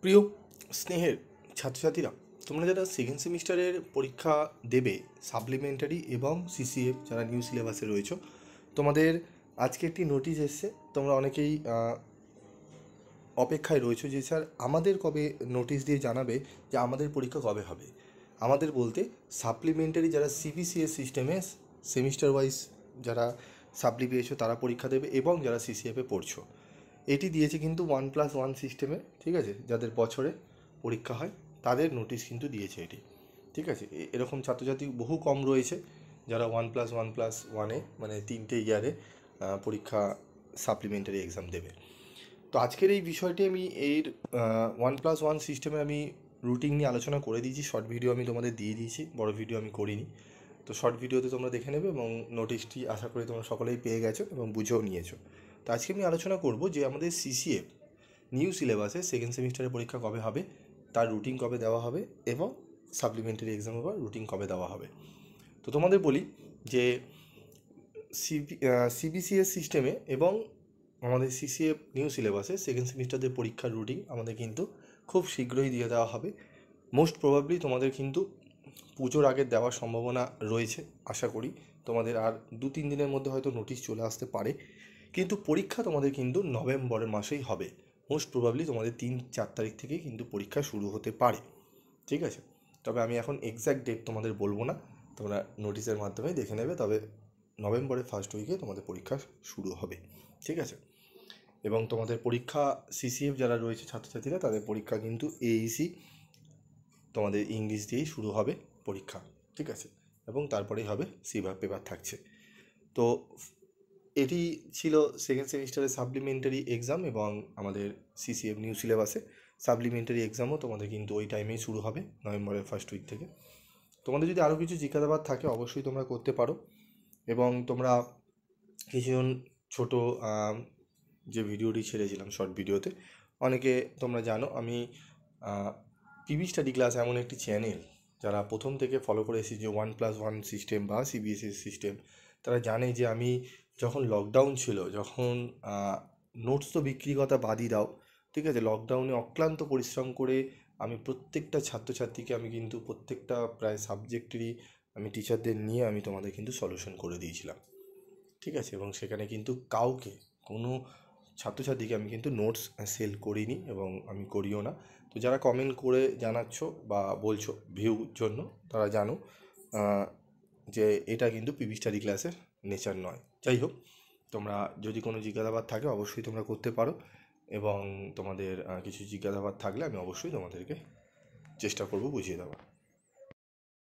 প্রিয় স্নেহের ছাত্রছাত্রীরা, তোমরা যারা সেকেন্ড সেমিস্টারের পরীক্ষা দেবে সাপ্লিমেন্টারি এবং সিসিএফ যারা নিউ সিলেবাসে রয়েছে, তোমাদের আজকে একটি নোটিশ এসছে। তোমরা অনেকেই অপেক্ষায় রয়েছে যে স্যার আমাদের কবে নোটিশ দিয়ে জানাবে যে আমাদের পরীক্ষা কবে হবে। আমাদের বলতে সাপ্লিমেন্টারি যারা সিবিসিএস সিস্টেমে সেমিস্টার ওয়াইজ যারা সাপ্লি পেয়েছো তারা পরীক্ষা দেবে এবং যারা সিসিএফে পড়ছো, এটি দিয়েছে কিন্তু 1+1 সিস্টেমে, ঠিক আছে, যাদের বছরে পরীক্ষা হয় তাদের নোটিশ কিন্তু দিয়েছে এটি, ঠিক আছে। এরকম ছাত্রছাত্রী বহু কম রয়েছে যারা 1+1+1-এ মানে 3টে ইয়ারে পরীক্ষা সাপ্লিমেন্টারি এক্সাম দেবে। তো আজকের এই বিষয়টি আমি এর 1+1 সিস্টেমে আমি রুটিন নিয়ে আলোচনা করে দিয়েছি। শর্ট ভিডিও আমি তোমাদের দিয়ে দিয়েছি, বড় ভিডিও আমি করিনি। তো শর্ট ভিডিওতে তোমরা দেখে নেবে এবং নোটিশটি আশা করি তোমরা সকলেই পেয়ে গেছো এবং বুঝেও নিয়েছো। তো আজকে আমি আলোচনা করব যে আমাদের সিসিএফ নিউ সিলেবাসে সেকেন্ড সেমিস্টারের পরীক্ষা কবে হবে, তার রুটিন কবে দেওয়া হবে এবং সাপ্লিমেন্টারি এক্সামের পর রুটিন কবে দেওয়া হবে। তো তোমাদের বলি যে সিবিসিএস সিস্টেমে এবং আমাদের সিসিএফ নিউ সিলেবাসে সেকেন্ড সেমিস্টারদের পরীক্ষার রুটিন আমাদের কিন্তু খুব শীঘ্রই দিয়ে দেওয়া হবে। মোস্ট প্রবাবলি তোমাদের কিন্তু পুজোর আগে দেওয়ার সম্ভাবনা রয়েছে। আশা করি তোমাদের আর 2-3 দিনের মধ্যে হয়তো নোটিশ চলে আসতে পারে, কিন্তু পরীক্ষা তোমাদের কিন্তু নভেম্বরের মাসেই হবে। মোস্ট প্রবাবলি তোমাদের 3-4 তারিখ থেকেই কিন্তু পরীক্ষা শুরু হতে পারে, ঠিক আছে। তবে আমি এখন এক্স্যাক্ট ডেট তোমাদের বলবো না, তোমরা নোটিশের মাধ্যমে দেখে নেবে। তবে নভেম্বরের ফার্স্ট উইকে তোমাদের পরীক্ষা শুরু হবে, ঠিক আছে। এবং তোমাদের পরীক্ষা সিসিএফ যারা রয়েছে ছাত্রছাত্রীরা তাদের পরীক্ষা কিন্তু এইসি তোমাদের ইংলিশ দিয়েই শুরু হবে পরীক্ষা, ঠিক আছে, এবং তারপরেই হবে সিভার পেপার থাকছে। তো এটি ছিল সেকেন্ড সেমিস্টারের সাপ্লিমেন্টারি এক্সাম এবং আমাদের সিসিএফ নিউ সিলেবাসে সাপ্লিমেন্টারি এক্সামও তোমাদের কিন্তু ওই টাইমেই শুরু হবে, নভেম্বরের ফার্স্ট উইক থেকে। তোমাদের যদি আরও কিছু জিজ্ঞাসাবাদ থাকে অবশ্যই তোমরা করতে পারো। এবং তোমরা কিছুজন ছোট যে ভিডিওটি ছেড়েছিলাম শর্ট ভিডিওতে, অনেকে তোমরা জানো আমি পিবি স্টাডি ক্লাস এমন একটি চ্যানেল যারা প্রথম থেকে ফলো করে এসেছি যে 1+1 সিস্টেম বা সিবিএসই সিস্টেম, তারা জানে যে আমি যখন লকডাউন ছিল, যখন নোটস তো বিক্রির কথা বাদই দাও, ঠিক আছে, লকডাউনে অক্লান্ত পরিশ্রম করে আমি প্রত্যেকটা ছাত্রছাত্রীকে আমি কিন্তু প্রত্যেকটা প্রায় সাবজেক্টেরই আমি টিচারদের নিয়ে আমি তোমাদের কিন্তু সলিউশন করে দিয়েছিলাম, ঠিক আছে। এবং সেখানে কিন্তু কাউকে কোনো ছাত্রছাত্রীকে আমি কিন্তু নোটস সেল করিনি এবং আমি করিও না। তো যারা কমেন্ট করে জানাচ্ছ বা বলছো ভিউর জন্য, তারা জানো যে এটা কিন্তু পিবি স্টাডি ক্লাসের নেচার নয়। যাই হোক, তোমরা যদি কোনো জিজ্ঞাসাবাদ থাকে অবশ্যই তোমরা করতে পারো এবং তোমাদের কিছু জিজ্ঞাসাবাদ থাকলে আমি অবশ্যই তোমাদেরকে চেষ্টা করব বুঝিয়ে দেওয়ার।